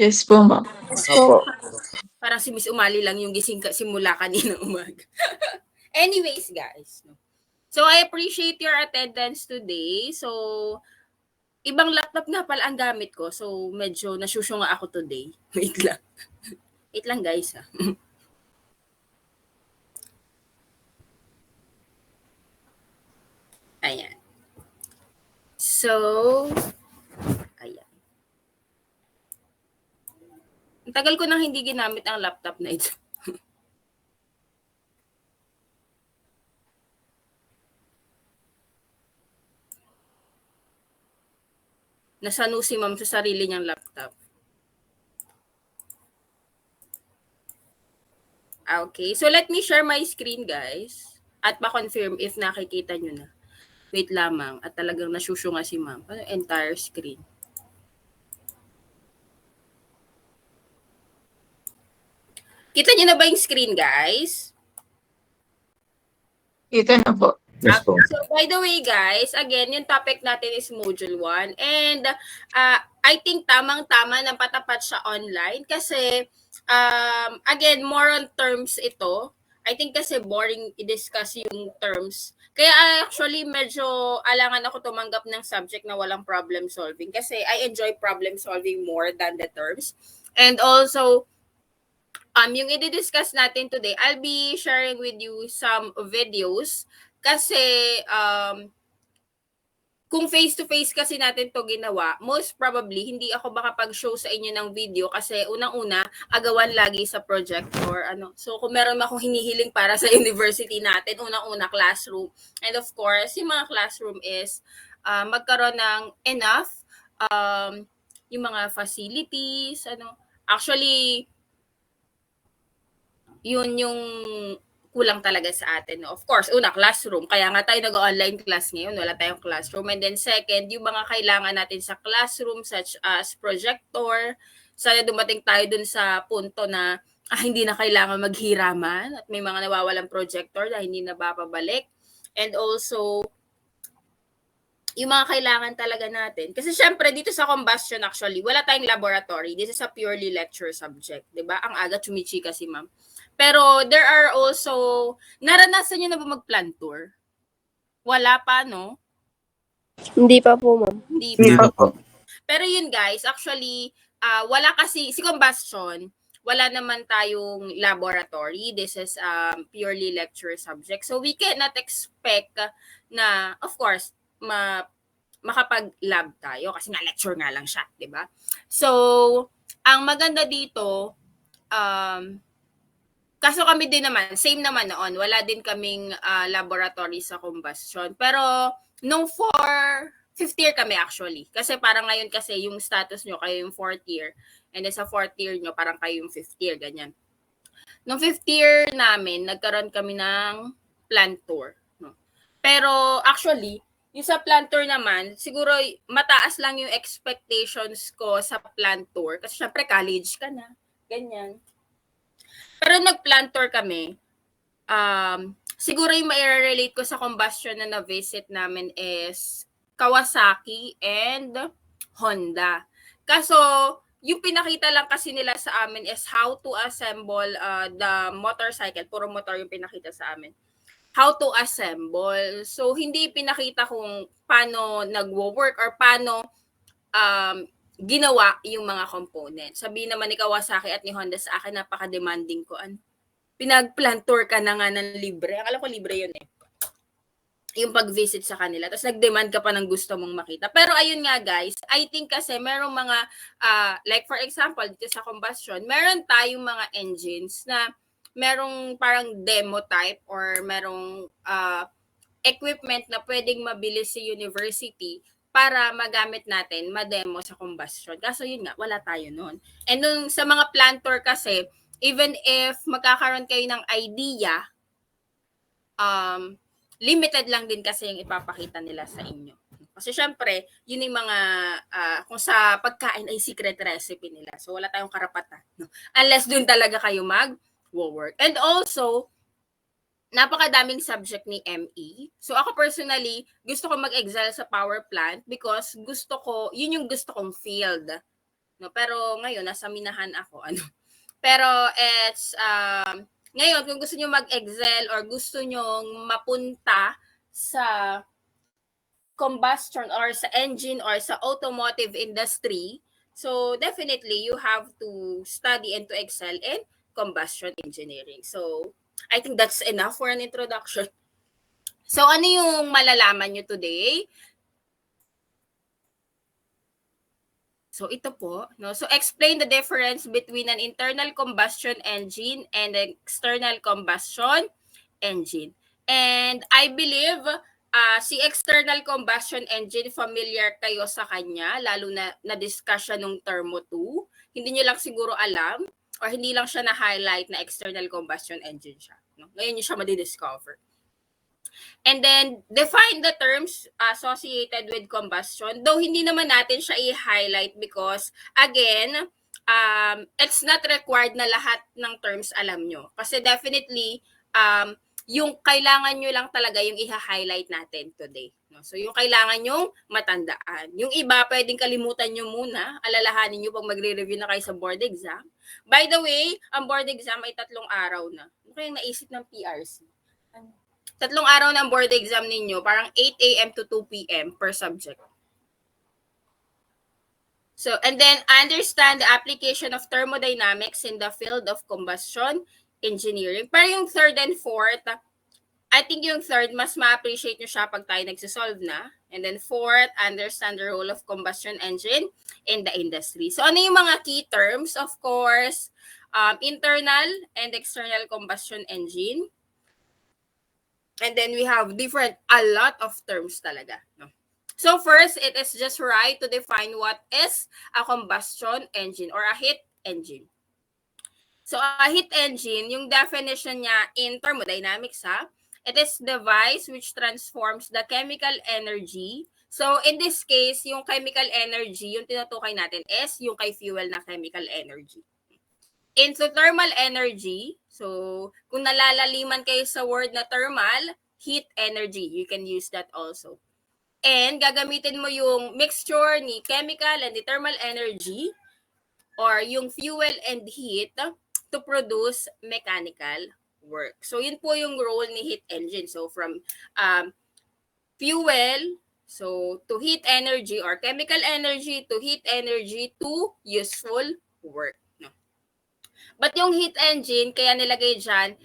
Yes po, ma'am. Yes Opo. po. Parang si Miss Umali lang yung gising simula kanina umaga. Anyways, guys. So, I appreciate your attendance today. So, ibang laptop nga pala ang gamit ko. So, medyo nasyusyunga ako today. Wait lang. Wait lang, guys. Ha? Ayan. So, ayan. Ang tagal ko nang hindi ginamit ang laptop na ito. Nasano si ma'am sa sarili niyang laptop. Okay. So, let me share my screen, guys. At ma-confirm if nakikita nyo na. Wait lamang. At talagang nasyusyunga si ma'am. Ano, entire screen. Kita nyo na ba yung screen, guys? Kita na po. Yes po. So, by the way, guys, again, yung topic natin is Module 1. And I think tamang-tama nang patapat siya online kasi, again, more on terms ito. I think kasi boring i-discuss yung terms. Kaya actually, medyo alangan ako tumanggap ng subject na walang problem solving kasi I enjoy problem solving more than the terms. And also, yung i-discuss natin today, I'll be sharing with you some videos kasi kung face-to-face kasi natin to ginawa, most probably, hindi ako makapag-show sa inyo ng video kasi unang-una, agawan lagi sa project or ano. So, kung meron akong hinihiling para sa university natin, unang-una, classroom. And of course, yung mga classroom is magkaroon ng enough yung mga facilities, ano. Actually, yun yung kulang talaga sa atin. No? Of course, una, classroom. Kaya nga tayo nag-online class ngayon. Wala tayong classroom. And then second, yung mga kailangan natin sa classroom such as projector. Sana dumating tayo dun sa punto na hindi na kailangan maghiraman at may mga nawawalang projector na hindi na babalik. And also, yung mga kailangan talaga natin. Kasi syempre, dito sa combustion actually, wala tayong laboratory. This is a purely lecture subject. Diba? Ang aga chumichika si ma'am. Pero there are also, naranasan nyo na ba mag-plant tour? Wala pa, no? Hindi pa po, ma'am. Hindi Hindi pa. pa po. Pero yun guys, actually, wala kasi, si combustion, wala naman tayong laboratory. This is purely lecture subject. So we cannot expect na, of course, makapag-lab tayo kasi nga lecture nga lang siya, di ba? So, ang maganda dito, kaso kami din naman, same naman noon, wala din kaming laboratory sa combustion. Pero, nung fifth year kami actually. Kasi parang ngayon kasi yung status nyo, kayo yung fourth year. And then sa fourth year nyo, parang kayo yung fifth year, ganyan. Nung fifth year namin, nagkaroon kami ng plant tour. No? Pero actually, yung sa plant tour naman, siguro mataas lang yung expectations ko sa plant tour. Kasi syempre college ka na, ganyan. Pero nag-plant tour kami, siguro yung mai-relate ko sa combustion na na-visit namin is Kawasaki and Honda. Kaso, yung pinakita lang kasi nila sa amin is how to assemble the motorcycle. Puro motor yung pinakita sa amin. How to assemble. So, hindi pinakita kung paano nagwo-work or paano ginawa yung mga components. Sabihin naman ni Kawasaki at ni Honda sa akin, napaka-demanding ko. Pinag-plant tour ka na nga ng libre. Akala ko libre yun eh. Yung pag-visit sa kanila. Tapos nag-demand ka pa ng gusto mong makita. Pero ayun nga guys, I think kasi merong mga, like for example, dito sa combustion, meron tayong mga engines na merong parang demo type or merong equipment na pwedeng mabili sa university para magamit natin, ma-demo sa combustion. Kaso yun nga, wala tayo nun. And nung sa mga plant tour kasi, even if magkakaroon kayo ng idea, limited lang din kasi yung ipapakita nila sa inyo. Kasi syempre, yun yung mga, kung sa pagkain ay secret recipe nila. So wala tayong karapatan. No? Unless dun talaga kayo mag-work. And also, napakadaming subject ni ME. So ako personally, gusto ko mag-excel sa power plant because gusto ko, yun yung gusto kong field. no? Pero ngayon nasa minahan ako, ano. Pero it's ngayon kung gusto niyo mag-excel or gusto niyo mapunta sa combustion or sa engine or sa automotive industry, so definitely you have to study and to excel in combustion engineering. So I think that's enough for an introduction. So ano yung malalaman nyo today? So ito po, no? So explain the difference between an internal combustion engine and an external combustion engine. And I believe si external combustion engine, familiar kayo sa kanya, lalo na na-discuss siya nung term 2. Hindi niyo lang siguro alam or hindi lang siya na-highlight na external combustion engine siya. No? Ngayon niyo siya madidiscover. And then, define the terms associated with combustion. Though hindi naman natin siya i-highlight because, again, it's not required na lahat ng terms alam nyo. Kasi definitely, yung kailangan nyo lang talaga yung i-highlight natin today. No? So, yung kailangan nyo matandaan. Yung iba, pwedeng kalimutan nyo muna. Alalahanin nyo pag magre-review na kayo sa board exam. By the way, ang board exam ay 3 araw na. Ano kayang naisip ng PRC? 3 araw ng board exam ninyo, parang 8 a.m. to 2 p.m. per subject. So, and then understand the application of thermodynamics in the field of combustion engineering. Pero yung 3rd and 4th, I think yung 3rd, mas ma-appreciate nyo siya pag tayo nagsisolve na. And then 4th, understand the role of combustion engine in the industry. So, ano yung mga key terms? Of course, internal and external combustion engine. And then we have a lot of terms talaga. No? So first, it is just right to define what is a combustion engine or a heat engine. So a heat engine, yung definition niya in thermodynamics, it is device which transforms the chemical energy. So in this case, yung chemical energy, yung tinutukoy natin is yung kay fuel na chemical energy. Into thermal energy, so kung nalalaliman kayo sa word na thermal, heat energy, you can use that also. And gagamitin mo yung mixture ni chemical and the thermal energy or yung fuel and heat to produce mechanical work. So yun po yung role ni heat engine. So from fuel, so to heat energy or chemical energy to heat energy to useful work. But yung heat engine, kaya nilagay dyan,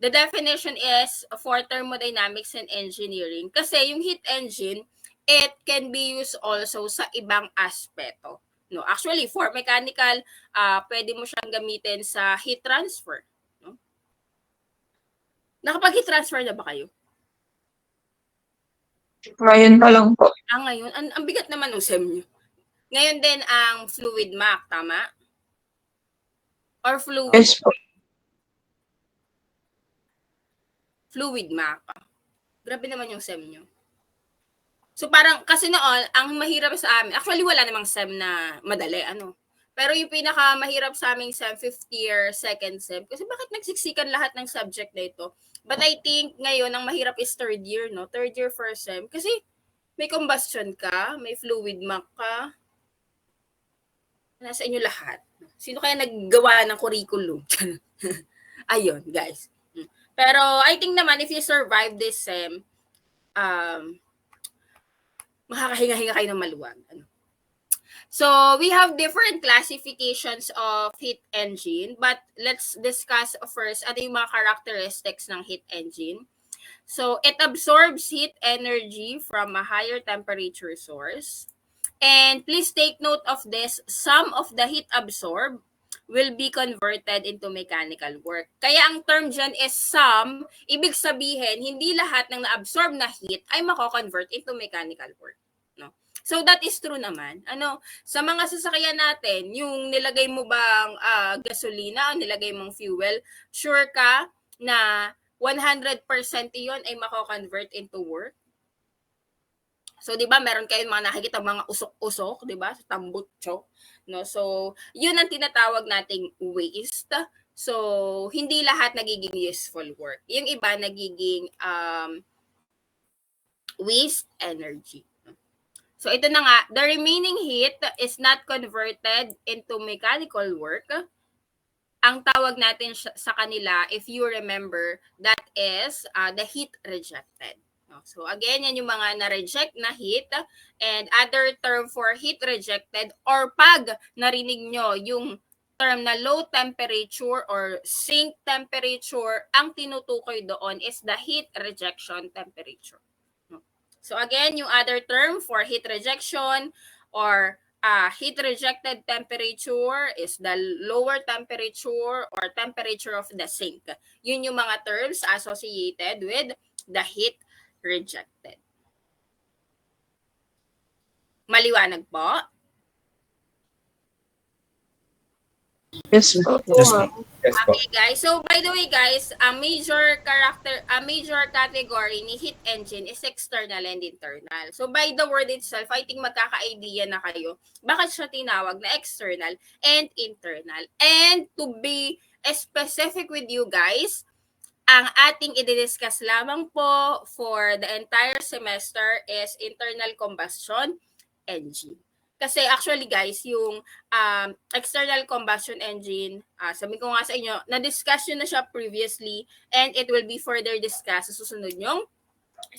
the definition is for thermodynamics and engineering. Kasi yung heat engine, it can be used also sa ibang aspeto. No, actually, for mechanical, pwede mo siyang gamitin sa heat transfer. No? Nakapag-heat transfer na ba kayo? Ngayon pa lang po. Ngayon? Ang bigat naman ng SEM nyo. Ngayon din ang fluid mech, tama? Or fluid? Yes po. Fluid mech. Grabe naman yung SEM nyo. So parang, kasi noon, ang mahirap sa amin, actually wala namang SEM na madali, ano. Pero yung pinakamahirap sa aming SEM, 5th year, 2nd SEM, kasi bakit nagsiksikan lahat ng subject na ito? But I think ngayon, ang mahirap is 3rd year, no? 3rd year, 1st SEM. Kasi may combustion ka, may fluid mech ka, nasa inyo lahat. Sino kaya naggawa ng curriculum? Ayun, guys. Pero I think naman, if you survive this SEM, makakahinga-hinga kayo ng maluwag. So, we have different classifications of heat engine, but let's discuss first ano yung mga characteristics ng heat engine. So, it absorbs heat energy from a higher temperature source. And please take note of this, some of the heat absorbed will be converted into mechanical work. Kaya ang term dyan is some, ibig sabihin, hindi lahat ng na-absorb na heat ay mako-convert into mechanical work. No? So that is true naman. Sa mga sasakyan natin, yung nilagay mo bang gasolina o nilagay mong fuel, sure ka na 100% yun ay mako-convert into work? So, di ba, meron kayong mga nakikita mga usok-usok, di ba, sa tambutso, no? So, yun ang tinatawag nating waste. So, hindi lahat nagiging useful work. Yung iba nagiging waste energy. So ito na nga, the remaining heat is not converted into mechanical work. Ang tawag natin sa kanila, if you remember, that is the heat rejected. So again, yan yung mga na-reject na heat, and other term for heat rejected, or pag narinig nyo yung term na low temperature or sink temperature, ang tinutukoy doon is the heat rejection temperature. So again, yung other term for heat rejection or heat rejected temperature is the lower temperature or temperature of the sink. Yun yung mga terms associated with the heat rejected. Maliwanag po? Yes, ma'am. Opo, ma'am. Yes po. Okay, guys. So, by the way, guys, a major category ni heat engine is external and internal. So, by the word itself, I think magkaka-idea na kayo bakit siya tinawag na external and internal. And to be specific with you guys, ang ating i-discuss lamang po for the entire semester is internal combustion engine. Kasi actually guys, yung external combustion engine, sabi ko nga sa inyo, na-discuss nyo na siya previously and it will be further discussed sa susunod nyong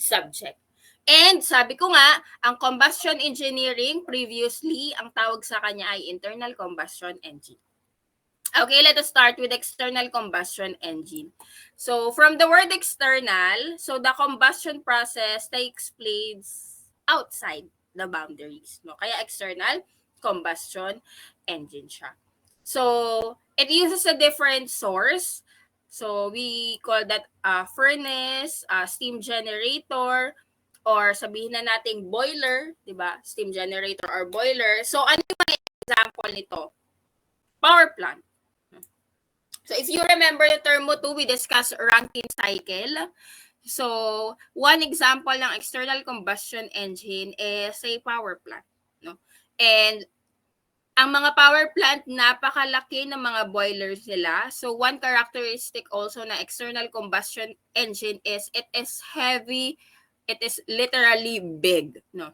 subject. And sabi ko nga, ang combustion engineering previously, ang tawag sa kanya ay internal combustion engine. Okay, let us start with external combustion engine. So from the word external, so the combustion process takes place outside the boundaries, no? Kaya external combustion engine siya. So it uses a different source. So we call that furnace, steam generator, or sabihin na nating boiler, 'di ba? Steam generator or boiler. So ano yung mga example nito? Power plant. So if you remember the term mo 2, we discussed Rankine cycle. So, one example ng external combustion engine is a power plant, no? And ang mga power plant, napakalaki ng mga boilers nila. So, one characteristic also na external combustion engine is it is heavy, it is literally big, no?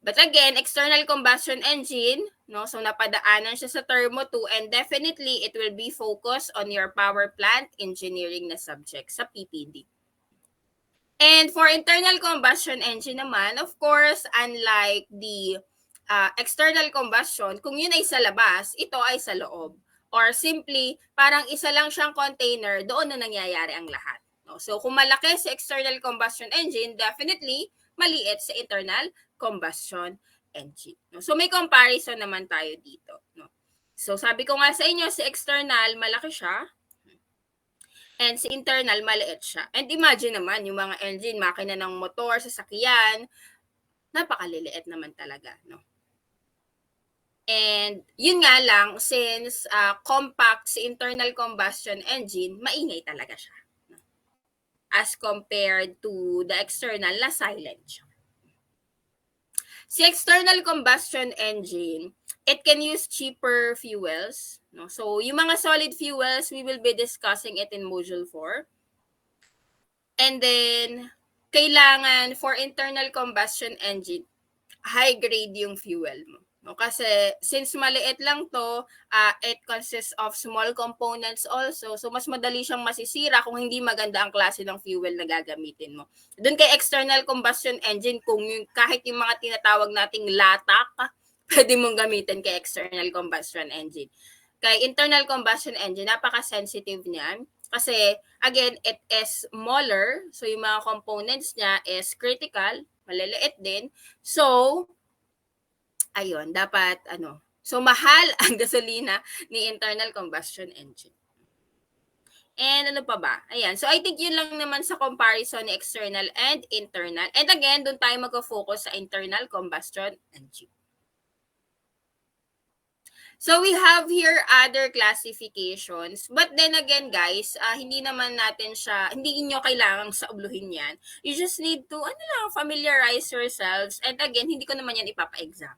But again, external combustion engine, no? So napadaanan siya sa termo 2 and definitely it will be focused on your power plant engineering na subject sa PPD. And for internal combustion engine naman, of course, unlike the external combustion, kung yun ay sa labas, ito ay sa loob. Or simply, parang isa lang siyang container, doon na nangyayari ang lahat. No? So kung malaki sa external combustion engine, definitely maliit sa internal combustion engine. No? So may comparison naman tayo dito. No? So sabi ko nga sa inyo, si external, malaki siya. And si internal, maliit siya. And imagine naman, yung mga engine, makina ng motor, sasakyan, napakaliliit naman talaga. No? And yun nga lang, since compact si internal combustion engine, maingay talaga siya. No? As compared to the external na silent siya. Si external combustion engine, it can use cheaper fuels. No? So, yung mga solid fuels, we will be discussing it in Module 4. And then, kailangan for internal combustion engine, high-grade yung fuel mo. No? Kasi since maliit lang to, it consists of small components also. So, mas madali siyang masisira kung hindi maganda ang klase ng fuel na gagamitin mo. Doon kay external combustion engine, kung kahit yung mga tinatawag nating latak, pwede mong gamitin kay external combustion engine. Kay internal combustion engine, napaka-sensitive niyan. Kasi, again, it is smaller. So, yung mga components niya is critical. Maliliit din. So, ayun, dapat, so, mahal ang gasolina ni internal combustion engine. And ano pa ba? Ayan. So, I think yun lang naman sa comparison ni external and internal. And again, doon tayo mag-focus sa internal combustion engine. So, we have here other classifications. But then again, guys, hindi naman natin siya, hindi inyo kailangang saubluhin yan. You just need to, familiarize yourselves. And again, hindi ko naman yan ipapa-exam.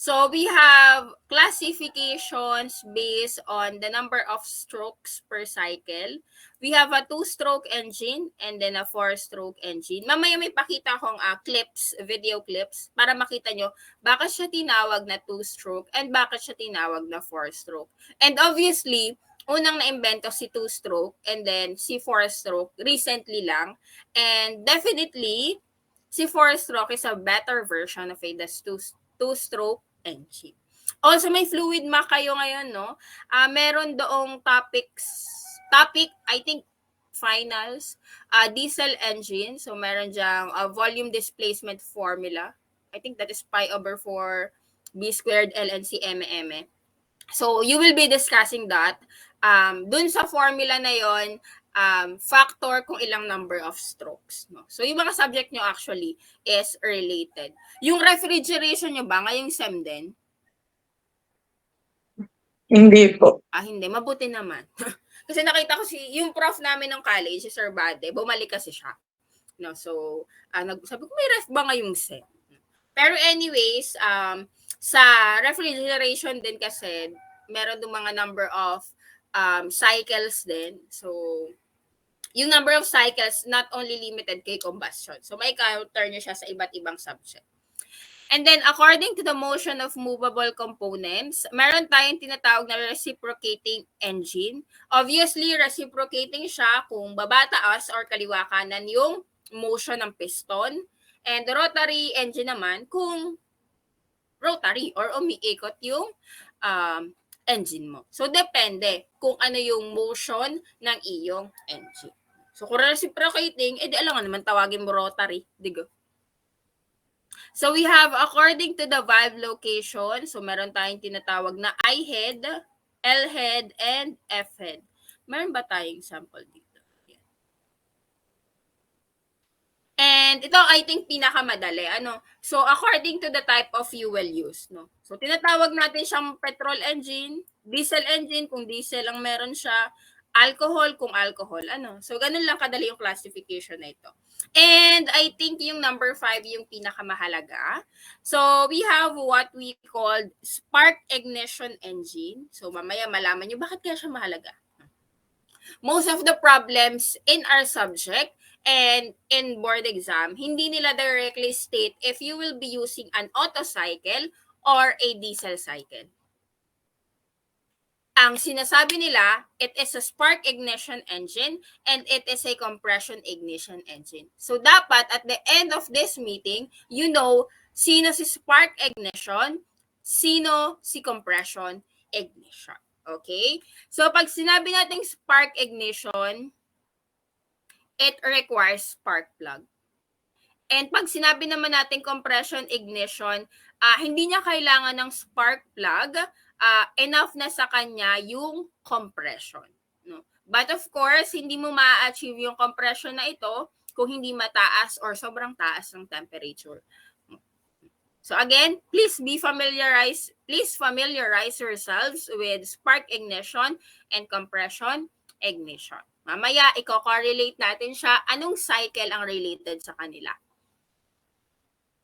So we have classifications based on the number of strokes per cycle. We have a 2-stroke engine and then a 4-stroke engine. Mamaya may pakita akong clips, video clips, para makita nyo bakit siya tinawag na 2-stroke and bakit siya tinawag na 4-stroke. And obviously, unang naimbento si 2-stroke and then si 4-stroke recently lang. And definitely, si 4-stroke is a better version of a 2-stroke engine. Also, may fluid mac kayo ngayon, no? Meron doong topic, I think, finals, diesel engine. So, meron dyang volume displacement formula. I think that is pi over 4 b squared ln c m. So, you will be discussing that. Dun sa formula na yon, factor kung ilang number of strokes. No? So, yung mga subject nyo actually is related. Yung refrigeration nyo ba, ngayong SEM din? Hindi po. Hindi. Mabuti naman. Kasi nakita ko yung prof namin ng college, si Sir Bade, bumalik kasi siya. No? So, sabi ko, may ref ba ngayong SEM? Pero anyways, sa refrigeration din kasi, meron yung mga number of cycles din. So, yung number of cycles not only limited kay combustion. So, may counter nyo siya sa iba't ibang subject. And then, according to the motion of movable components, meron tayong tinatawag na reciprocating engine. Obviously, reciprocating siya kung babataas or kaliwa kanan yung motion ng piston. And the rotary engine naman kung rotary or umiikot yung engine mo. So, depende kung ano yung motion ng iyong engine. So, kung reciprocating, edi alam nga naman tawagin mo rotary. Digo. So, we have according to the valve location, so meron tayong tinatawag na I-head, L-head, and F-head. Meron ba tayong sample dito? Yan. And ito, I think, pinakamadali. So, according to the type of fuel used. No? So, tinatawag natin siyang petrol engine, diesel engine, kung diesel ang meron siya, alcohol kung alcohol. So, ganun lang kadali yung classification na ito. And I think yung number 5 yung pinakamahalaga. So, we have what we call spark ignition engine. So, mamaya malaman nyo bakit kaya siya mahalaga. Most of the problems in our subject and in board exam, hindi nila directly state if you will be using an Otto cycle or a diesel cycle. Ang sinasabi nila, it is a spark ignition engine and it is a compression ignition engine. So, dapat at the end of this meeting, you know sino si spark ignition, sino si compression ignition. Okay? So, pag sinabi nating spark ignition, it requires spark plug. And pag sinabi naman natin compression ignition, hindi niya kailangan ng spark plug, enough na sa kanya yung compression. No? But of course, hindi mo ma-achieve yung compression na ito kung hindi mataas or sobrang taas ng temperature. So again, please familiarize yourselves with spark ignition and compression ignition. Mamaya, i-correlate natin siya. Anong cycle ang related sa kanila?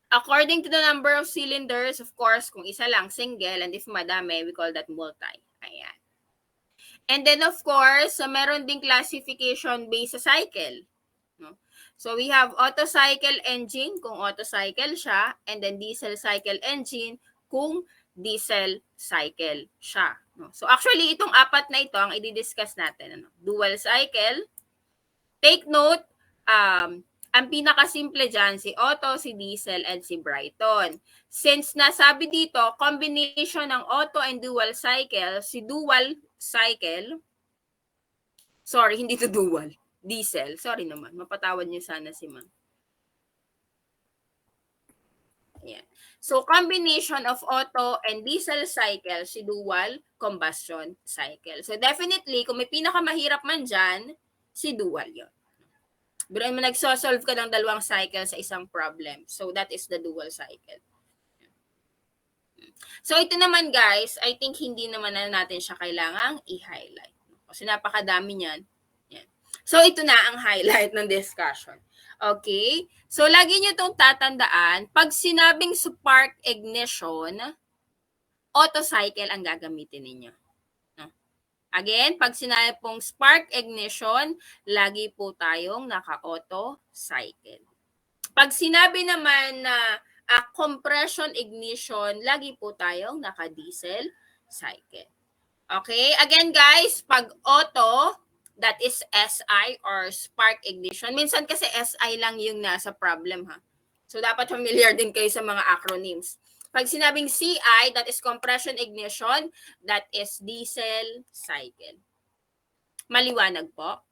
According to the number of cylinders, of course, kung isa lang, single, and if madami, we call that multi. Ayan. And then, of course, meron ding classification based sa cycle. No? So, we have Otto cycle engine, kung Otto cycle siya, and then diesel cycle engine, kung diesel cycle siya. No? So, actually, itong apat na ito, ang i-discuss natin. Dual cycle. Take note, ang pinakasimple dyan, si Otto, si Diesel, and si Brighton. Since nasabi dito, combination ng Otto and dual cycle, si dual cycle, sorry, hindi to dual, diesel, sorry naman, mapatawad niyo sana si Ma'am. Ayan. So, combination of Otto and diesel cycle, si dual combustion cycle. So, definitely, kung may pinakamahirap man dyan, si dual yun. Pero mo nagsosolve ka ng dalawang cycle sa isang problem. So, that is the dual cycle. So, ito naman guys, I think hindi naman na natin siya kailangang i-highlight. Kasi napakadami niyan. Yan. So, ito na ang highlight ng discussion. Okay? So, lagi nyo itong tatandaan. Pag sinabing spark ignition, Otto cycle ang gagamitin ninyo. No? Again, pag sinabi pong spark ignition, lagi po tayong naka-auto cycle. Pag sinabi naman na compression ignition, lagi po tayong naka-diesel cycle. Okay? Again guys, pag auto, that is SI or spark ignition. Minsan kasi SI lang yung nasa problem ha. So dapat familiar din kayo sa mga acronyms. Pag sinabing CI, that is compression ignition, that is diesel cycle. Maliwanag po?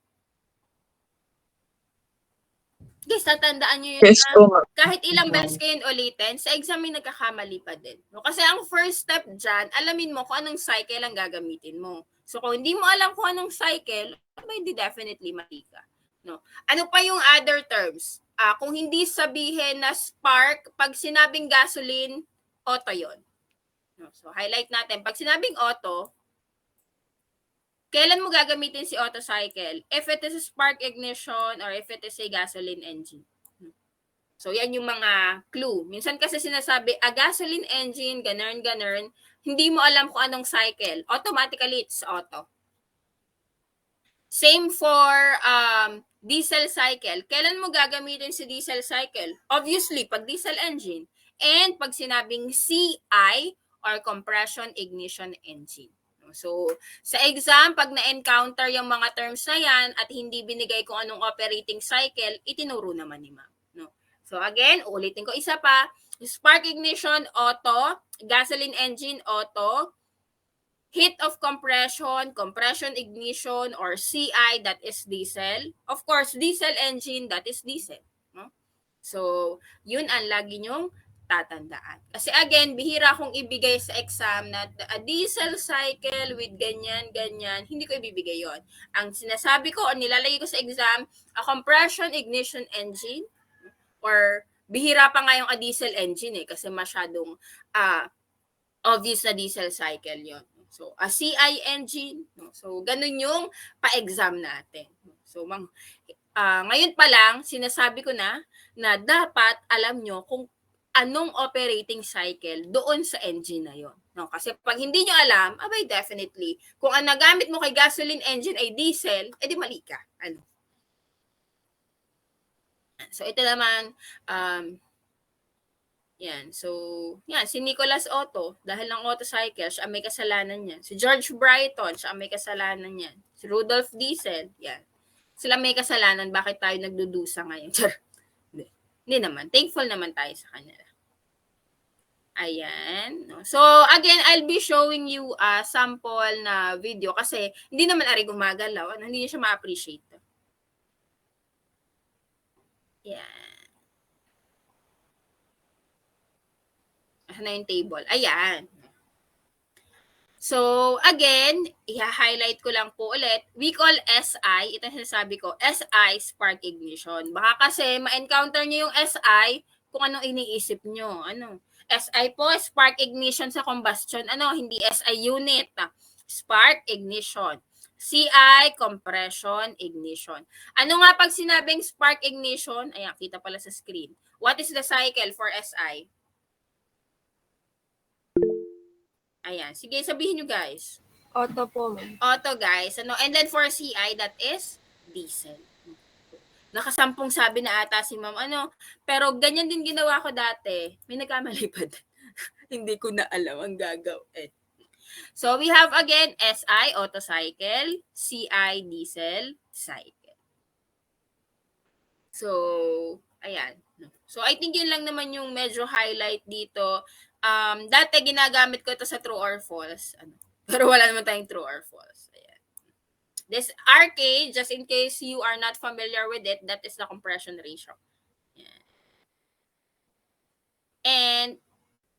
Guys, tatandaan nyo yun Yes na po, ma'am. kahit ilang beses kayo ulitin, sa exam may nagkakamali pa din. No? Kasi ang first step dyan, alamin mo kung anong cycle ang gagamitin mo. So kung hindi mo alam kung anong cycle, hindi definitely mali ka. No? Ano pa yung other terms? Kung hindi sabihin na spark, pag sinabing gasoline, auto yon. No? So highlight natin. Pag sinabing auto, kailan mo gagamitin si auto cycle? If it is a spark ignition or if it is a gasoline engine. So, yan yung mga clue. Minsan kasi sinasabi, a gasoline engine, ganun. Hindi mo alam kung anong cycle. Automatically, it's auto. Same for diesel cycle. Kailan mo gagamitin si diesel cycle? Obviously, pag diesel engine. And pag sinabing CI or compression ignition engine. So, sa exam, pag na-encounter yung mga terms na yan at hindi binigay kung anong operating cycle, itinuro naman ni ma'am. No? So, again, ulitin ko isa pa. Spark ignition, auto. Gasoline engine, auto. Heat of compression, compression ignition, or CI, that is diesel. Of course, diesel engine, that is diesel. No? So, yun ang lagi nyong tatandaan. Kasi again, bihira kong ibigay sa exam na a diesel cycle with ganyan, hindi ko ibibigay yon. Ang sinasabi ko o nilalagay ko sa exam, a compression ignition engine, or bihira pa nga yung a diesel engine kasi masyadong obvious na diesel cycle yon. So, a CI engine. So, ganun yung pa-exam natin. So, ngayon pa lang, sinasabi ko na dapat alam nyo kung anong operating cycle doon sa engine na yon. No? Kasi pag hindi nyo alam, definitely, kung ang nagamit mo kay gasoline engine ay diesel, edi mali ka. Ano? So, ito naman, yan. So, yan. Si Nicholas Otto, dahil ng auto cycle, siya may kasalanan niyan. Si George Brighton, siya may kasalanan niyan. Si Rudolph Diesel, yan. Sila may kasalanan, bakit tayo nagdudusa ngayon? Hindi naman. Thankful naman tayo sa kanila. Ayan. So, again, I'll be showing you a sample na video kasi hindi naman ari gumagalaw. Hindi niya siya ma-appreciate. Yan. Ayan na yung table. Ayan. So, again, i-highlight ko lang po ulit. We call SI, ito sinasabi ko, SI, spark ignition. Baka kasi ma-encounter nyo yung SI kung anong iniisip nyo. Ano? SI po, spark ignition sa combustion. Ano? Hindi SI unit. Spark ignition. CI, compression ignition. Ano nga pag sinabing spark ignition? Ayan, kita pala sa screen. What is the cycle for SI? Ayan. Sige, sabihin nyo guys. Auto po, ma'am. Auto guys. Ano? And then for CI, that is diesel. Nakasampung sabi na ata si ma'am. Ano? Pero ganyan din ginawa ko dati. May nagkamali pa din. Hindi ko na alam ang gagawin. So we have again SI, auto cycle. CI, diesel cycle. So, ayan. So I think yun lang naman yung medyo highlight dito. Dati ginagamit ko ito sa true or false. Pero wala naman tayong true or false. Ayan. This RK, just in case you are not familiar with it, that is the compression ratio. Ayan. And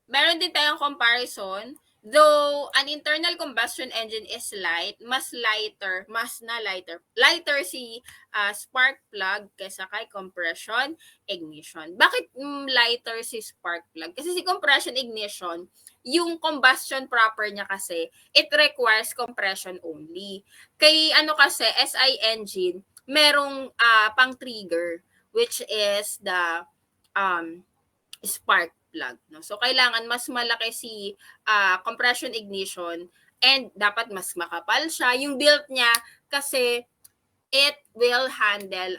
meron din tayong comparison. Though an internal combustion engine is light, lighter si spark plug kaysa kay compression ignition. Bakit lighter si spark plug? Kasi si compression ignition, yung combustion proper niya kasi, it requires compression only. Kay kasi, SI engine, merong pang trigger, which is the spark plug. No? So, kailangan mas malaki si compression ignition and dapat mas makapal siya. Yung built niya kasi it will handle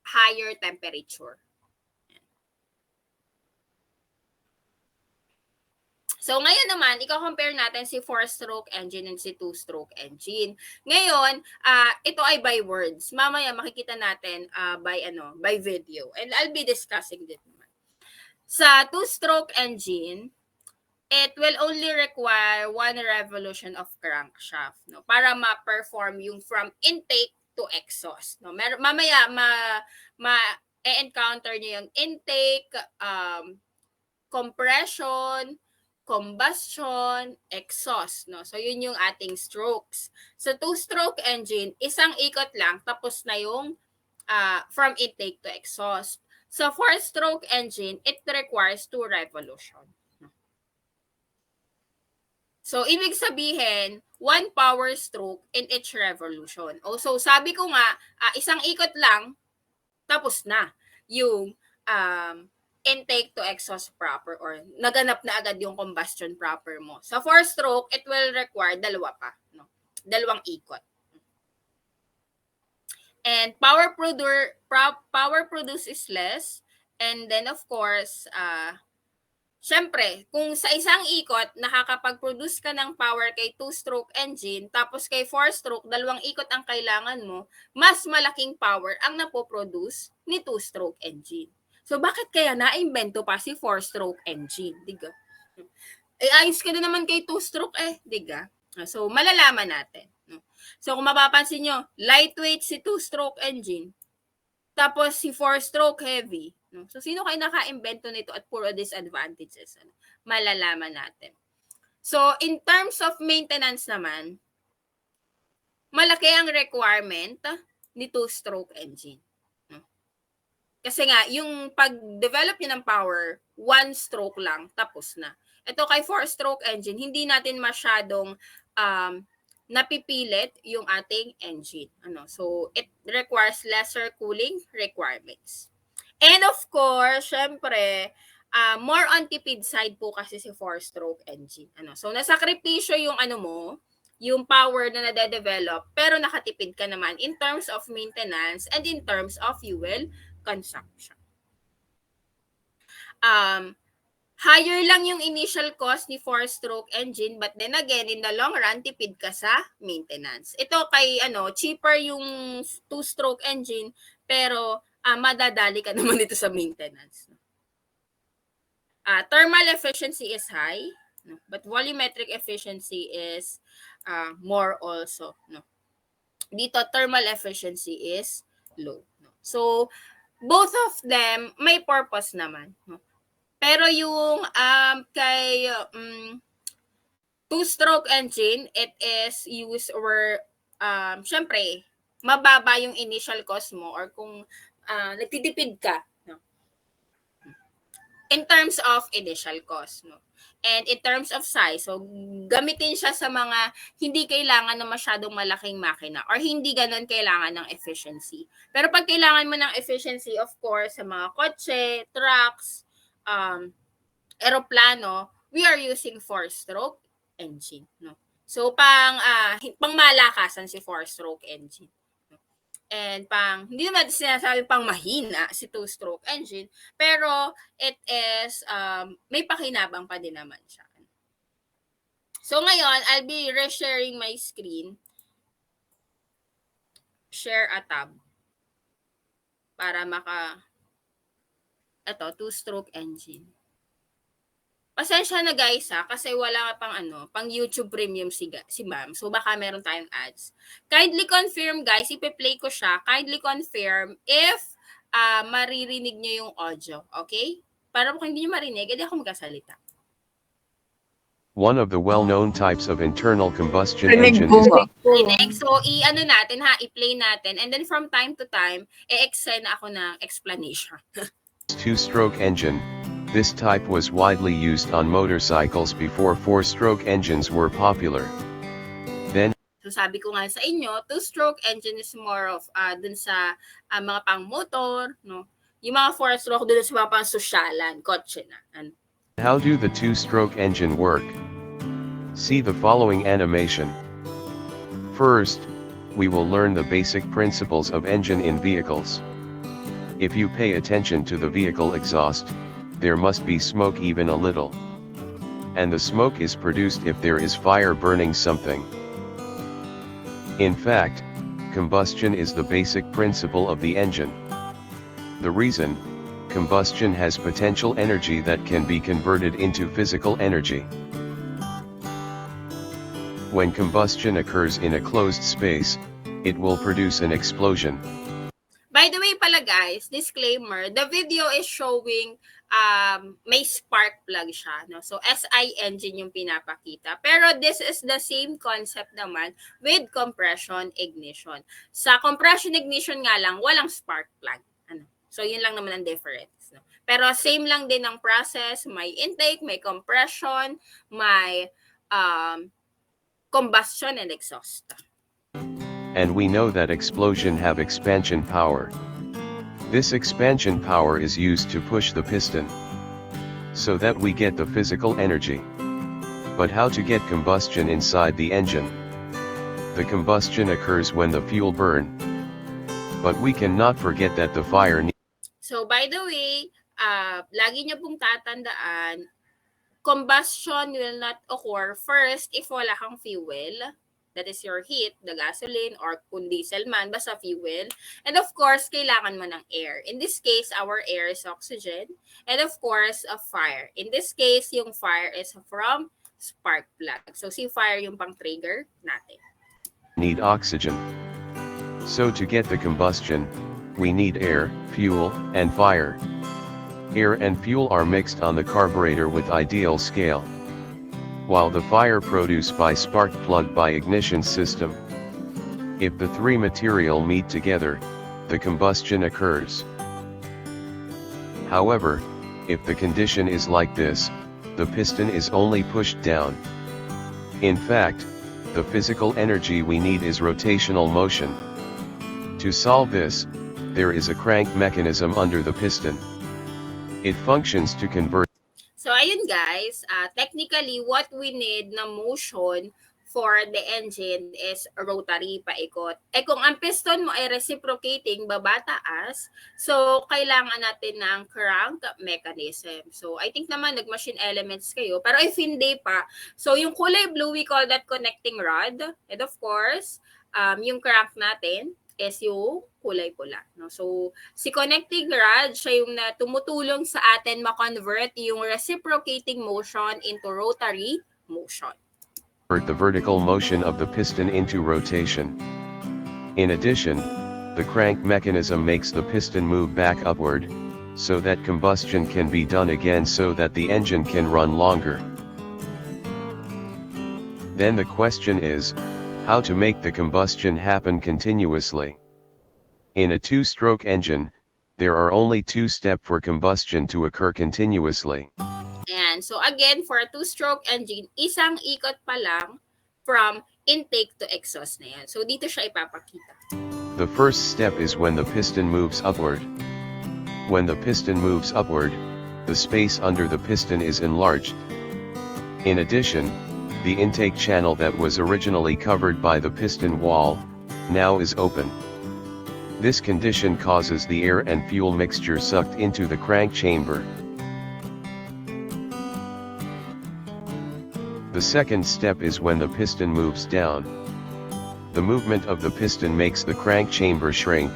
higher temperature. So, ngayon naman, i-compare natin si 4-stroke engine and si 2-stroke engine. Ngayon, ito ay by words. Mamaya makikita natin by video. And I'll be discussing this naman. Sa 2-stroke engine, it will only require 1 revolution of crankshaft, no, para ma-perform yung from intake to exhaust. No? Mamaya, ma-encounter niyo yung intake, compression, combustion, exhaust, no? So, yun yung ating strokes. Sa 2-stroke engine, isang ikot lang, tapos na yung from intake to exhaust. Sa 4-stroke engine, it requires 2 revolution. So, ibig sabihin, 1 power stroke in each revolution. So, sabi ko nga, isang ikot lang, tapos na yung intake to exhaust proper or naganap na agad yung combustion proper mo. Sa 4-stroke, it will require 2 pa. No? 2 ikot. And power produce is less. And then, of course, syempre, kung sa isang ikot, nakakapag-produce ka ng power kay 2-stroke engine, tapos kay 4-stroke, 2 ikot ang kailangan mo, mas malaking power ang napoproduce ni 2-stroke engine. So, bakit kaya na-invento pa si 4-stroke engine? Diga? Ayos ka na naman kay 2-stroke diga? So, malalaman natin. No? So, kung mapapansin nyo, lightweight si 2-stroke engine, tapos si 4-stroke heavy. No? So, sino kayo naka-invento nito at puro disadvantages? Malalaman natin. So, in terms of maintenance naman, malaki ang requirement ni 2-stroke engine. Kasi nga, yung pag-develop niya ng power, 1 stroke lang, tapos na. Ito kay 4-stroke engine, hindi natin masyadong napipilit yung ating engine. So, it requires lesser cooling requirements. And of course, syempre, more on tipid side po kasi si 4-stroke engine. So, nasakripisyo yung yung power na nade-develop, pero nakatipid ka naman in terms of maintenance and in terms of fuel consumption. Higher lang yung initial cost ni 4-stroke engine, but then again, in the long run, tipid ka sa maintenance. Ito kay cheaper yung 2-stroke engine, pero madadali ka naman dito sa maintenance. Thermal efficiency is high, but volumetric efficiency is more also. Dito, thermal efficiency is low. So, both of them may purpose naman. Pero yung kay 2-stroke engine, it is used where syempre, mababa yung initial cost mo or kung nagtitipid ka in terms of initial cost. And in terms of size, so gamitin siya sa mga hindi kailangan ng masyadong malaking makina or hindi ganun kailangan ng efficiency. Pero pag kailangan mo ng efficiency, of course, sa mga kotse, trucks, eroplano, we are using 4-stroke engine. So, pang malakasan si 4-stroke engine. And hindi naman sinasabi pang mahina si 2-stroke engine, pero it is, may pakinabang pa din naman siya. So ngayon, I'll be resharing my screen. Share a tab. Para ito, 2-stroke engine. Pasensya na guys kasi wala pang YouTube Premium si ma'am. So baka meron tayong ads. Kindly confirm guys, ipe-play ko siya. Kindly confirm if maririnig niyo yung audio. Okay? Para kung hindi niyo marinig, edi ako magkasalita. One of the well-known types of internal combustion Rinig engine po. is So natin i-play natin and then from time to time, i-extend ako ng explanation. 2-stroke engine. This type was widely used on motorcycles before 4-stroke engines were popular. Then, So sabi ko nga sa inyo, 2-stroke engine is more of dun sa mga pang-motor, no? Yung mga 4-stroke doon sa mga pang-sosyalan, kotse na. Ano? How do the two-stroke engine work? See the following animation. First, we will learn the basic principles of engine in vehicles. If you pay attention to the vehicle exhaust, there must be smoke even a little. And the smoke is produced if there is fire burning something. In fact, combustion is the basic principle of the engine. The reason, combustion has potential energy that can be converted into physical energy. When combustion occurs in a closed space, it will produce an explosion. By the way pala guys, disclaimer, the video is showing may spark plug siya. No? So SI engine yung pinapakita. Pero this is the same concept naman with compression ignition. Sa compression ignition nga lang, walang spark plug. Ano? So yun lang naman ang difference. No? Pero same lang din ang process. May intake, may compression, may combustion and exhaust. And we know that explosion have expansion power. This expansion power is used to push the piston, so that we get the physical energy. But how to get combustion inside the engine? The combustion occurs when the fuel burn. But we cannot forget that the fire So by the way, lagi niyo pong tatandaan, combustion will not occur first if wala kang fuel. That is your heat, the gasoline, or kung diesel man, basta fuel. And of course, kailangan mo ng air. In this case, our air is oxygen. And of course, a fire. In this case, yung fire is from spark plug. So si fire yung pang-trigger natin. need oxygen. So to get the combustion, we need air, fuel, and fire. Air and fuel are mixed on the carburetor with ideal scale, while the fire produced by spark plug by ignition system. If the three material meet together, the combustion occurs. However, if the condition is like this, the piston is only pushed down. In fact, the physical energy we need is rotational motion. To solve this, there is a crank mechanism under the piston. It functions to convert. So ayun guys, technically what we need na motion for the engine is rotary paikot. Eh kung ang piston mo ay reciprocating babataas, so kailangan natin ng crank mechanism. So I think naman nag-machine elements kayo, pero if hindi pa, so yung kulay blue we call that connecting rod, and of course, yung crank natin is yung kulay pula. No? So, si connecting rod, siya yung na tumutulong sa atin ma-convert yung reciprocating motion into rotary motion. The vertical motion of the piston into rotation. In addition, the crank mechanism makes the piston move back upward, so that combustion can be done again so that the engine can run longer. Then the question is, how to make the combustion happen continuously? In a two-stroke engine, there are only two steps for combustion to occur continuously. And so again, for a two-stroke engine, isang ikot pa lang from intake to exhaust na yan. So dito siya ipapakita. The first step is when the piston moves upward. When the piston moves upward, the space under the piston is enlarged. In addition, the intake channel that was originally covered by the piston wall, now is open. This condition causes the air and fuel mixture sucked into the crank chamber. The second step is when the piston moves down. The movement of the piston makes the crank chamber shrink,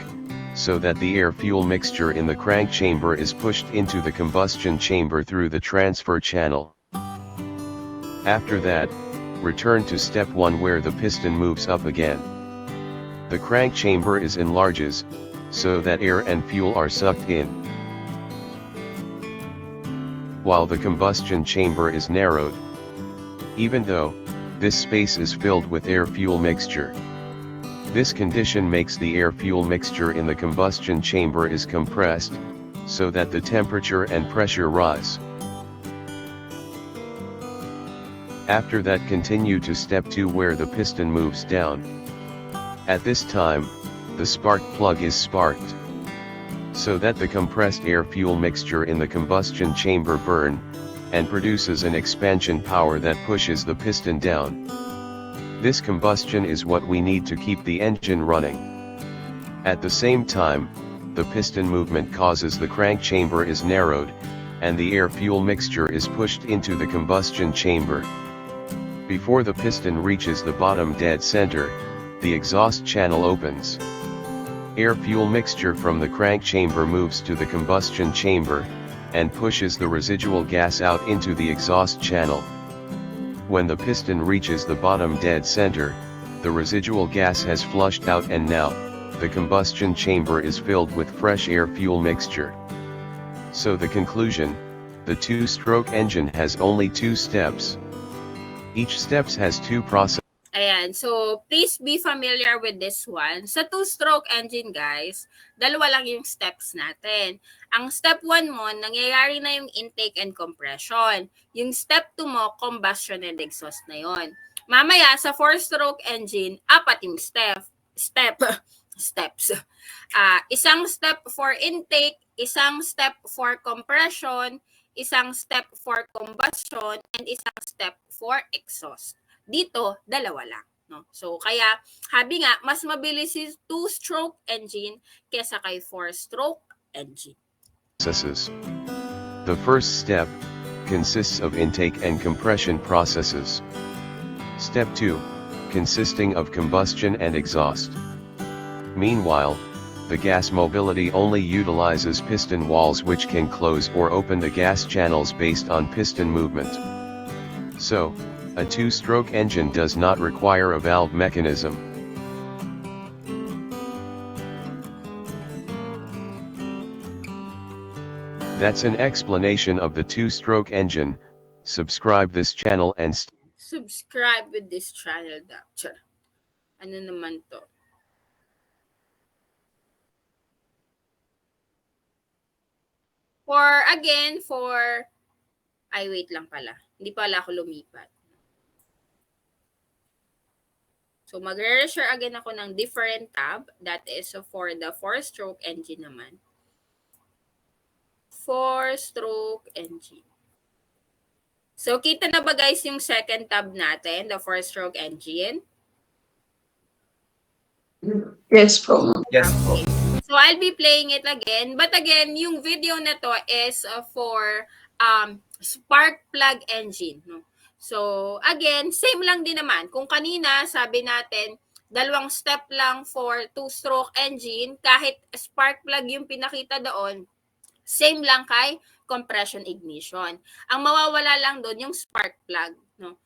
so that the air-fuel mixture in the crank chamber is pushed into the combustion chamber through the transfer channel. After that, return to step 1 where the piston moves up again. The crank chamber is enlarges, so that air and fuel are sucked in, while the combustion chamber is narrowed. Even though, this space is filled with air-fuel mixture. This condition makes the air-fuel mixture in the combustion chamber is compressed, so that the temperature and pressure rise. After that continue to step 2 where the piston moves down. At this time, the spark plug is sparked. so that the compressed air-fuel mixture in the combustion chamber burn, and produces an expansion power that pushes the piston down. This combustion is what we need to keep the engine running. At the same time, the piston movement causes the crank chamber is narrowed, and the air-fuel mixture is pushed into the combustion chamber. Before the piston reaches the bottom dead center, the exhaust channel opens. Air-fuel mixture from the crank chamber moves to the combustion chamber, and pushes the residual gas out into the exhaust channel. When the piston reaches the bottom dead center, the residual gas has flushed out and now, the combustion chamber is filled with fresh air-fuel mixture. So the conclusion, the two-stroke engine has only 2 steps. Each steps has 2 processes. Ayan, so please be familiar with this one. Sa two-stroke engine, guys, dalawa lang yung steps natin. Ang step 1 mo, nangyayari na yung intake and compression. Yung step 2 mo, combustion and exhaust na yon. Mamaya, sa 4-stroke engine, 4 yung steps. Isang step for intake, isang step for compression, isang step for combustion, and isang step for exhaust. Dito, dalawa lang. No? So, kaya, habi nga, mas mabilis yung 2-stroke engine kesa kay 4-stroke engine. The first step consists of intake and compression processes. Step 2, consisting of combustion and exhaust. Meanwhile, the gas mobility only utilizes piston walls which can close or open the gas channels based on piston movement. So, a 2-stroke engine does not require a valve mechanism. That's an explanation of the 2-stroke engine. Subscribe this channel and Subscribe with this channel, doctor. Ano naman to? Wait lang pala. Hindi pala ako lumipat. So, magre-share again ako ng different tab. That is for the 4-stroke engine naman. 4-stroke engine. So, kita na ba guys yung second tab natin, the 4-stroke engine? Yes po. Yes po. Okay. So, I'll be playing it again. But again, yung video na to is for spark plug engine. No? So, again, same lang din naman. Kung kanina, sabi natin, 2 step lang for 2-stroke engine, kahit spark plug yung pinakita doon, same lang kay compression ignition. Ang mawawala lang doon yung spark plug. No?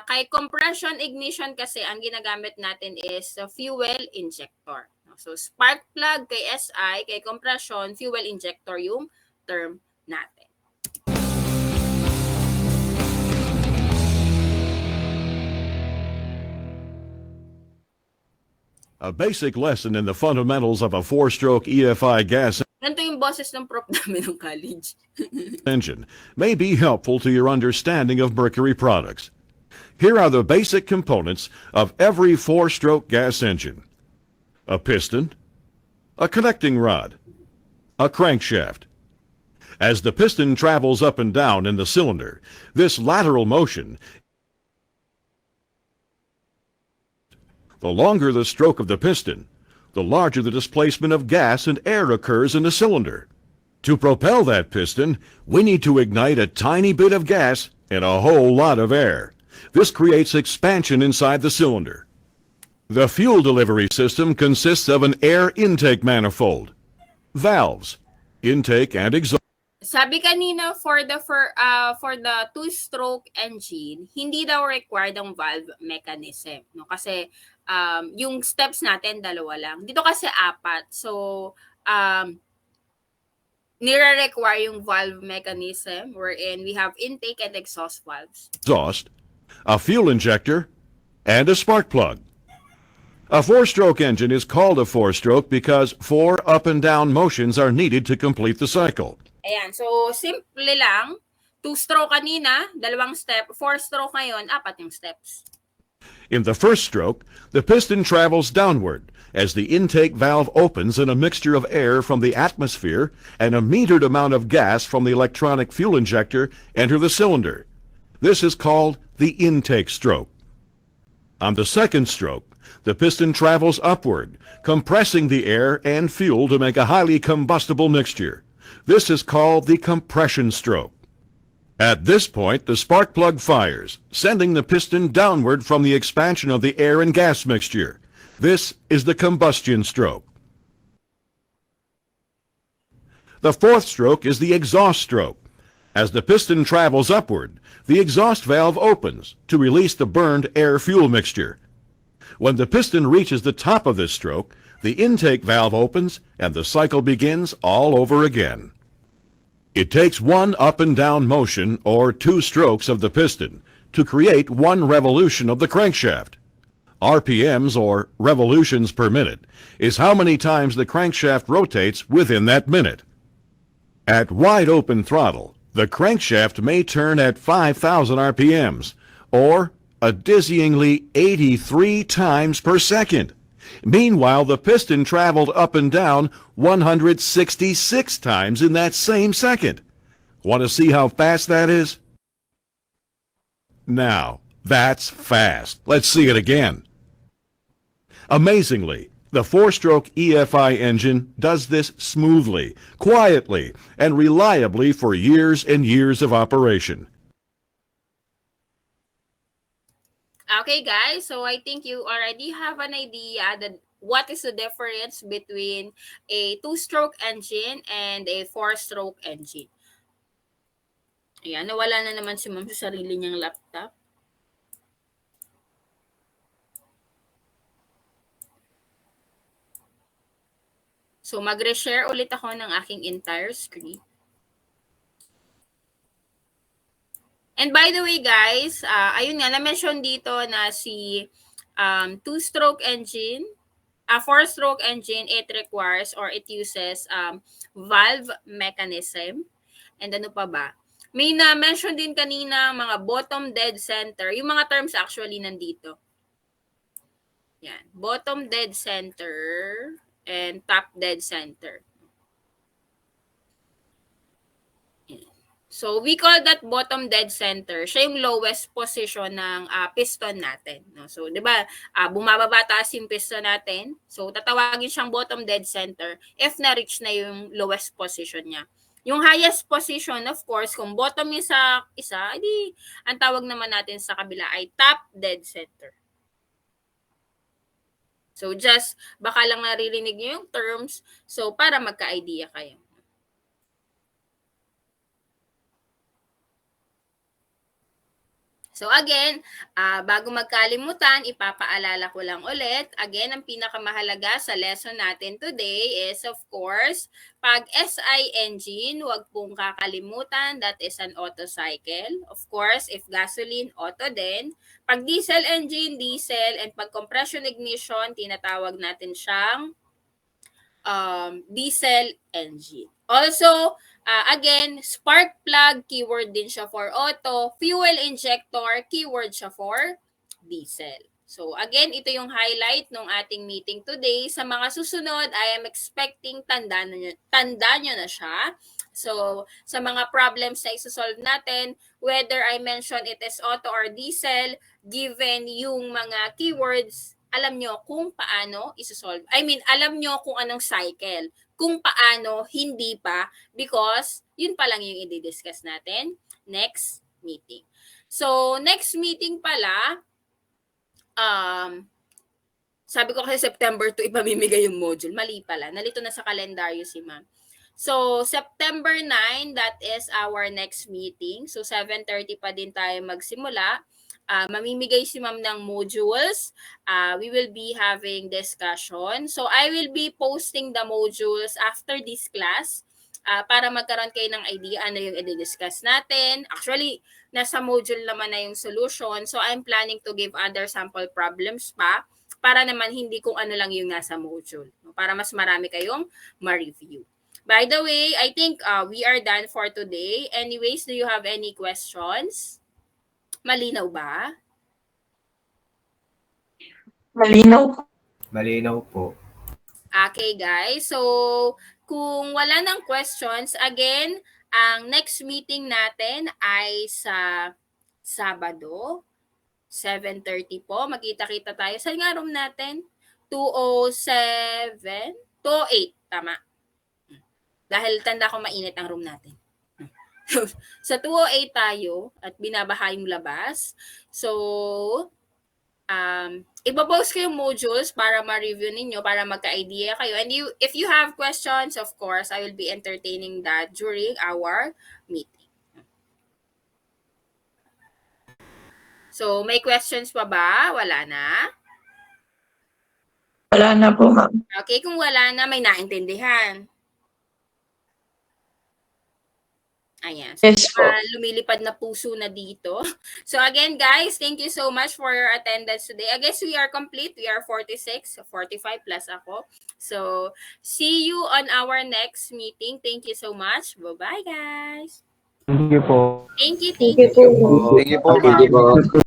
Kay compression ignition kasi, ang ginagamit natin is fuel injector. No? So, spark plug kay SI, kay compression, fuel injector yung term natin. A basic lesson in the fundamentals of a 4-stroke EFI gas Ganito yung boses ng prof namin ng college. engine may be helpful to your understanding of Mercury products. Here are the basic components of every 4-stroke gas engine: a piston, a connecting rod, a crankshaft. As the piston travels up and down in the cylinder, this lateral motion, the longer the stroke of the piston, the larger the displacement of gas and air occurs in the cylinder. To propel that piston, we need to ignite a tiny bit of gas and a whole lot of air. This creates expansion inside the cylinder. The fuel delivery system consists of an air intake manifold, valves, intake and exhaust. Sabi kanina for the 2-stroke engine, hindi daw required ang valve mechanism, no? Kasi yung steps natin 2 lang. Dito kasi 4. So nire-require yung valve mechanism wherein we have intake and exhaust valves. Exhaust, a fuel injector, and a spark plug. A 4-stroke engine is called a 4-stroke because 4 up and down motions are needed to complete the cycle. Ayan, so simple lang. 2-stroke kanina, 2 step. 4-stroke ngayon, 4 yung steps. In the first stroke, the piston travels downward as the intake valve opens and a mixture of air from the atmosphere and a metered amount of gas from the electronic fuel injector enter the cylinder. This is called the intake stroke. On the second stroke, the piston travels upward, compressing the air and fuel to make a highly combustible mixture. This is called the compression stroke. At this point, the spark plug fires, sending the piston downward from the expansion of the air and gas mixture. This is the combustion stroke. The fourth stroke is the exhaust stroke. As the piston travels upward, the exhaust valve opens to release the burned air-fuel mixture. When the piston reaches the top of this stroke, the intake valve opens and the cycle begins all over again. It takes one up and down motion, or 2 strokes of the piston, to create 1 revolution of the crankshaft. RPMs, or revolutions per minute, is how many times the crankshaft rotates within that minute. At wide open throttle, the crankshaft may turn at 5,000 RPMs, or a dizzyingly 83 times per second. Meanwhile, the piston traveled up and down 166 times in that same second. Want to see how fast that is? Now, that's fast. Let's see it again. Amazingly, the 4-stroke EFI engine does this smoothly, quietly, and reliably for years and years of operation. Okay, guys. So I think you already have an idea that what is the difference between a 2-stroke engine and a 4-stroke engine. Ayan, nawala na naman si ma'am sa sarili niyang laptop. So mag-reshare ulit ako ng aking entire screen. And by the way, guys, ayun nga, na-mention dito na si 2-stroke engine, a 4-stroke engine, it requires or it uses valve mechanism. And ano pa ba? May na-mention din kanina mga bottom dead center. Yung mga terms actually nandito. Yan. Bottom dead center and top dead center. So, we call that bottom dead center. Siya yung lowest position ng piston natin. No? So, di ba, bumababa taas yung piston natin. So, tatawagin siyang bottom dead center if na-reach na yung lowest position niya. Yung highest position, of course, kung bottom yung sa isa, edi, ang tawag naman natin sa kabila ay top dead center. So, just, baka lang naririnig nyo yung terms. So, para magka-idea kayo. So again, bago magkalimutan, ipapaalala ko lang ulit. Again, ang pinakamahalaga sa lesson natin today is of course, pag SI engine, huwag pong kakalimutan, that is an auto cycle. Of course, if gasoline, auto din. Pag diesel engine, diesel. And pag compression ignition, tinatawag natin siyang diesel engine. Also, again, spark plug, keyword din siya for auto. Fuel injector, keyword siya for diesel. So again, ito yung highlight ng ating meeting today. Sa mga susunod, I am expecting tanda nyo na siya. So sa mga problems na isosolve natin, whether I mention it is auto or diesel, given yung mga keywords, alam nyo kung paano isosolve. I mean, alam nyo kung anong cycle. Kung paano, hindi pa, because yun pa lang yung i-discuss natin next meeting. So, next meeting pala, sabi ko kasi September 2 ipamimigay yung module. Mali pala. Nalito na sa kalendaryo si ma'am. So, September 9, that is our next meeting. So, 7:30 pa din tayo magsimula. Mamimigay si ma'am ng modules. We will be having discussion. So, I will be posting the modules after this class para magkaroon kayo ng idea ano yung i-discuss natin. Actually, nasa module naman na yung solution. So, I'm planning to give other sample problems pa para naman hindi kung ano lang yung nasa module. Para mas marami kayong ma-review. By the way, I think we are done for today. Anyways, do you have any questions? Malinaw ba? Malinaw po. Malinaw po. Okay, guys. So, kung wala ng questions, again, ang next meeting natin ay sa Sabado, 7:30 po. Magkita-kita tayo. Saan nga room natin? 207? 208, tama. Dahil tanda ko mainit ang room natin. Sa 208 tayo at binabaha yung labas. So, ibapost ko yung modules para ma-review ninyo, para magka-idea kayo. And if you have questions, of course, I will be entertaining that during our meeting. So, may questions pa ba? Wala na? Wala na po, ma'am. Okay, kung wala na, may naintindihan. Ayan. So, Yes po. lumilipad na puso na dito. So again, guys, thank you so much for your attendance today. I guess we are complete. We are 46, 45 plus ako. So, see you on our next meeting. Thank you so much. Bye-bye, guys. Thank you po. Thank you. Thank you po. Thank you po, ma'am.